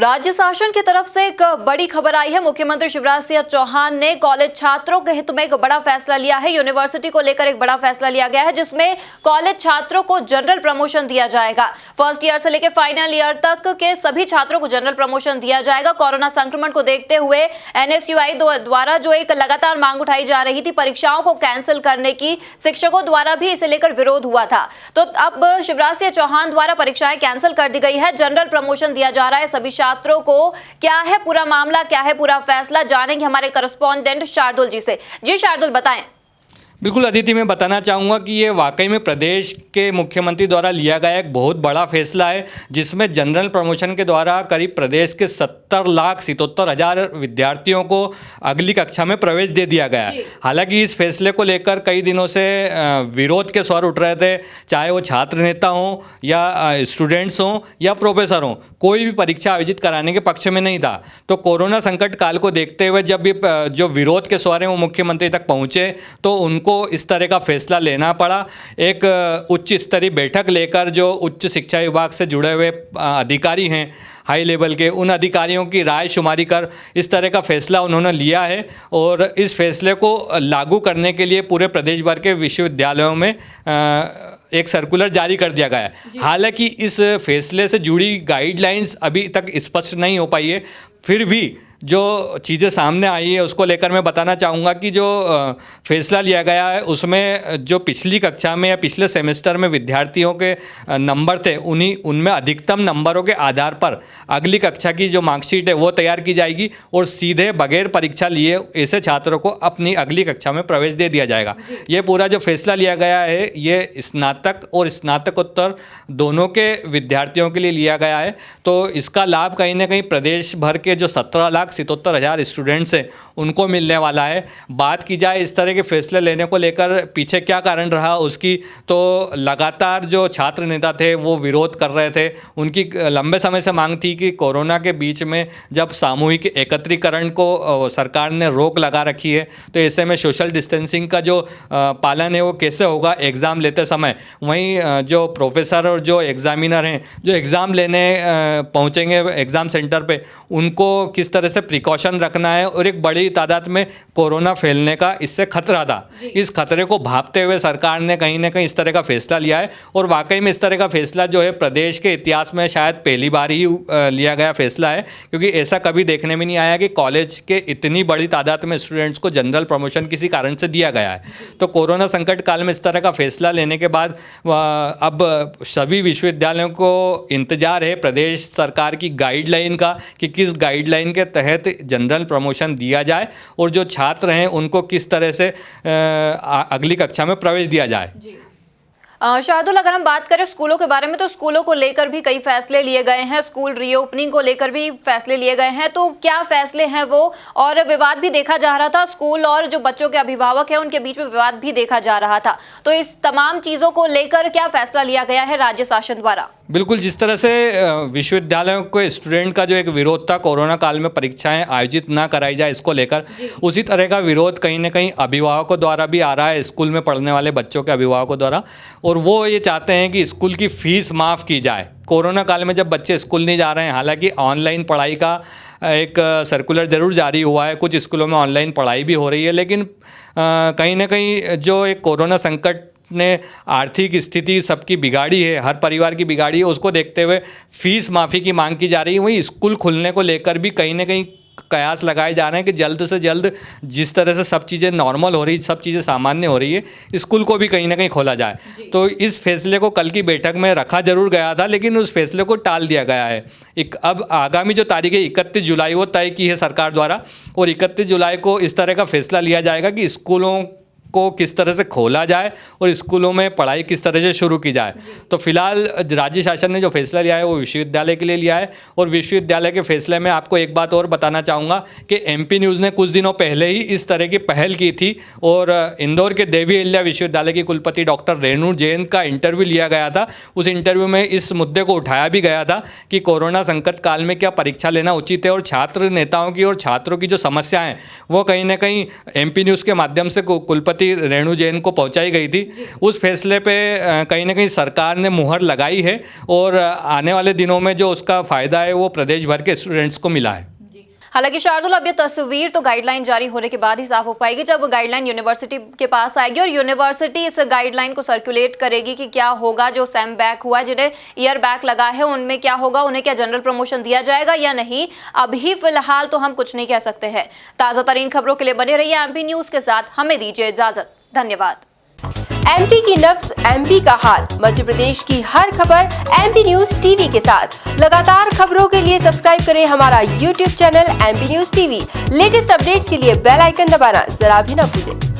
राज्य शासन की तरफ से एक बड़ी खबर आई है। मुख्यमंत्री शिवराज सिंह चौहान ने कॉलेज छात्रों के हित में एक बड़ा फैसला लिया है। यूनिवर्सिटी को लेकर एक बड़ा फैसला लिया गया है, जिसमें कॉलेज छात्रों को जनरल प्रमोशन दिया जाएगा। फर्स्ट ईयर से लेकर फाइनल ईयर तक के सभी छात्रों को जनरल प्रमोशन दिया जाएगा। कोरोना संक्रमण को देखते हुए एनएसयूआई द्वारा जो एक लगातार मांग उठाई जा रही थी परीक्षाओं को कैंसिल करने की, शिक्षकों द्वारा भी इसे लेकर विरोध हुआ था। तो अब शिवराज सिंह चौहान द्वारा परीक्षाएं कैंसिल कर दी गई है, जनरल प्रमोशन दिया जा रहा है सभी छात्रों को। क्या है पूरा मामला, क्या है पूरा फैसला, जानेंगे हमारे करस्पॉन्डेंट शार्दुल जी से। जी शार्दुल, बताएं। बिल्कुल अदिति, मैं बताना चाहूँगा कि ये वाकई में प्रदेश के मुख्यमंत्री द्वारा लिया गया एक बहुत बड़ा फैसला है, जिसमें जनरल प्रमोशन के द्वारा करीब प्रदेश के 70,77,000 विद्यार्थियों को अगली कक्षा में प्रवेश दे दिया गया है। हालांकि इस फैसले को लेकर कई दिनों से विरोध के स्वर उठ रहे थे, चाहे वो छात्र नेता हों या स्टूडेंट्स हों या प्रोफेसर हों, कोई भी परीक्षा आयोजित कराने के पक्ष में नहीं था। तो कोरोना संकट काल को देखते हुए जब ये जो विरोध के स्वर हैं वो मुख्यमंत्री तक पहुँचे तो उनको इस तरह का फैसला लेना पड़ा। एक उच्च स्तरीय बैठक लेकर जो उच्च शिक्षा विभाग से जुड़े हुए अधिकारी हैं हाई लेवल के, उन अधिकारियों की राय शुमारी कर इस तरह का फैसला उन्होंने लिया है और इस फैसले को लागू करने के लिए पूरे प्रदेश भर के विश्वविद्यालयों में एक सर्कुलर जारी कर दिया गया है। हालांकि इस फैसले से जुड़ी गाइडलाइंस अभी तक स्पष्ट नहीं हो पाई है, फिर भी जो चीज़ें सामने आई है उसको लेकर मैं बताना चाहूँगा कि जो फैसला लिया गया है उसमें जो पिछली कक्षा में या पिछले सेमेस्टर में विद्यार्थियों के नंबर थे उनमें अधिकतम नंबरों के आधार पर अगली कक्षा की जो मार्कशीट है वो तैयार की जाएगी और सीधे बगैर परीक्षा लिए ऐसे छात्रों को अपनी अगली कक्षा में प्रवेश दे दिया जाएगा। ये पूरा जो फैसला लिया गया है ये स्नातक और स्नातकोत्तर दोनों के विद्यार्थियों के लिए लिया गया है। तो इसका लाभ कहीं ना कहीं प्रदेश भर के जो 17,77,000 स्टूडेंट्स हैं उनको मिलने वाला है। बात की जाए इस तरह के फैसले लेने को लेकर पीछे क्या कारण रहा उसकी, तो लगातार जो छात्र नेता थे वो विरोध कर रहे थे। उनकी लंबे समय से मांग थी कि कोरोना के बीच में जब सामूहिक एकत्रीकरण को सरकार ने रोक लगा रखी है तो ऐसे में सोशल डिस्टेंसिंग का जो पालन है वो कैसे होगा एग्ज़ाम लेते समय। वहीं जो प्रोफेसर और जो एग्ज़ामिनर हैं जो एग्ज़ाम लेने पहुँचेंगे एग्ज़ाम सेंटर पे, उनको किस तरह से प्रिकॉशन रखना है और एक बड़ी तादाद में कोरोना फैलने का इससे खतरा था। इस खतरे को भांपते हुए सरकार ने कहीं ना कहीं इस तरह का फैसला लिया है और वाकई में इस तरह का फैसला जो है प्रदेश के इतिहास में शायद पहली बार ही लिया गया फैसला है, क्योंकि ऐसा कभी देखने में नहीं आया कि कॉलेज के इतनी बड़ी तादाद में स्टूडेंट्स को जनरल प्रमोशन किसी कारण से दिया गया है। तो कोरोना संकट काल में इस तरह का फैसला लेने के बाद अब सभी विश्वविद्यालयों को इंतजार है प्रदेश सरकार की गाइडलाइन का कि किस गाइडलाइन के तहत जनरल प्रमोशन दिया जाए और जो छात्र हैं उनको किस तरह से अगली कक्षा में प्रवेश दिया जाए। शार्दुल, अगर हम बात करें स्कूलों के बारे में तो स्कूलों को लेकर भी कई फैसले लिए गए हैं, स्कूल रीओपनिंग को लेकर भी फैसले लिए गए हैं। तो क्या फैसले हैं वो, और विवाद भी देखा जा रहा था, स्कूल और जो बच्चों के अभिभावक हैं उनके बीच में विवाद भी देखा जा रहा था। तो इस तमाम चीज़ों को लेकर क्या फैसला लिया गया है राज्य शासन द्वारा? बिल्कुल, जिस तरह से विश्वविद्यालयों के स्टूडेंट का जो एक विरोध था कोरोना काल में परीक्षाएं आयोजित ना कराई जाए इसको लेकर, उसी तरह का विरोध कहीं ना कहीं अभिभावकों द्वारा भी आ रहा है, स्कूल में पढ़ने वाले बच्चों के अभिभावकों द्वारा। और वो ये चाहते हैं कि स्कूल की फ़ीस माफ़ की जाए। कोरोना काल में जब बच्चे स्कूल नहीं जा रहे हैं, हालांकि ऑनलाइन पढ़ाई का एक सर्कुलर ज़रूर जारी हुआ है, कुछ स्कूलों में ऑनलाइन पढ़ाई भी हो रही है, लेकिन कहीं ना कहीं जो एक कोरोना संकट ने आर्थिक स्थिति सबकी बिगाड़ी है, हर परिवार की बिगाड़ी है, उसको देखते हुए फीस माफ़ी की मांग की जा रही है। वहीं स्कूल खुलने को लेकर भी कहीं ना कहीं कयास लगाए जा रहे हैं कि जल्द से जल्द जिस तरह से सब चीज़ें नॉर्मल हो रही, सब चीज़ें सामान्य हो रही है, स्कूल को भी कहीं ना कहीं खोला जाए। तो इस फैसले को कल की बैठक में रखा जरूर गया था, लेकिन उस फैसले को टाल दिया गया है। अब आगामी जो तारीख है 31 जुलाई वो तय की है सरकार द्वारा, और 31 जुलाई को इस तरह का फैसला लिया जाएगा कि स्कूलों को किस तरह से खोला जाए और स्कूलों में पढ़ाई किस तरह से शुरू की जाए। तो फिलहाल राज्य शासन ने जो फैसला लिया है वो विश्वविद्यालय के लिए लिया है, और विश्वविद्यालय के फैसले में आपको एक बात और बताना चाहूँगा कि एमपी न्यूज़ ने कुछ दिनों पहले ही इस तरह की पहल की थी और इंदौर के देवी अहिल्या विश्वविद्यालय की कुलपति डॉक्टर रेणु जैन का इंटरव्यू लिया गया था। उस इंटरव्यू में इस मुद्दे को उठाया भी गया था कि कोरोना संकट काल में क्या परीक्षा लेना उचित है, और छात्र नेताओं की और छात्रों की जो समस्याएँ वो कहीं ना कहीं एमपी न्यूज़ के माध्यम से कुलपति श्रीमती रेणु जैन को पहुंचाई गई थी, उस फैसले पे कहीं ना कहीं सरकार ने मुहर लगाई है और आने वाले दिनों में जो उसका फ़ायदा है वो प्रदेश भर के स्टूडेंट्स को मिला है। हालांकि शार्दुल, अब ये तस्वीर तो गाइडलाइन जारी होने के बाद ही साफ हो पाएगी, जब गाइडलाइन यूनिवर्सिटी के पास आएगी और यूनिवर्सिटी इस गाइडलाइन को सर्कुलेट करेगी कि क्या होगा। जो सेम बैक हुआ, जिन्हें ईयर बैक लगा है, उनमें क्या होगा, उन्हें क्या जनरल प्रमोशन दिया जाएगा या नहीं, अभी फिलहाल तो हम कुछ नहीं कह सकते हैं। ताज़ा तरीन खबरों के लिए बने रहिए एमपी न्यूज के साथ। हमें दीजिए इजाजत। धन्यवाद। एमपी की नब्ज, एमपी का हाल, मध्य प्रदेश की हर खबर एमपी न्यूज टीवी के साथ। लगातार खबरों के लिए सब्सक्राइब करें हमारा YouTube channel MP news TV. Latest updates के लिए बेल आइकन दबाना जरा भी न भूलें।